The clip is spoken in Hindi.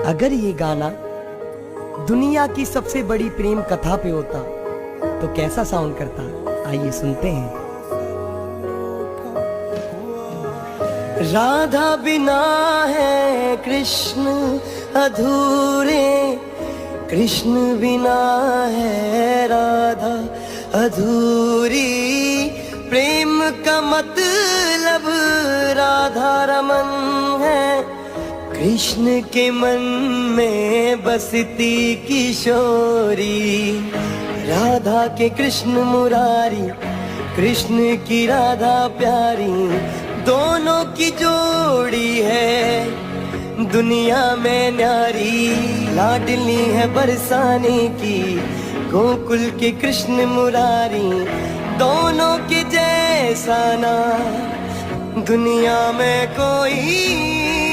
अगर ये गाना दुनिया की सबसे बड़ी प्रेम कथा पे होता तो कैसा साउंड करता, आइए सुनते हैं। राधा बिना है कृष्ण अधूरे, कृष्ण बिना है राधा अधूरी, प्रेम का मतलब राधा रमन है, कृष्ण के मन में बसती किशोरी। राधा के कृष्ण मुरारी, कृष्ण की राधा प्यारी, दोनों की जोड़ी है दुनिया में न्यारी। लाडली है बरसाने की गोकुल के कृष्ण मुरारी, दोनों के जैसा ना दुनिया में कोई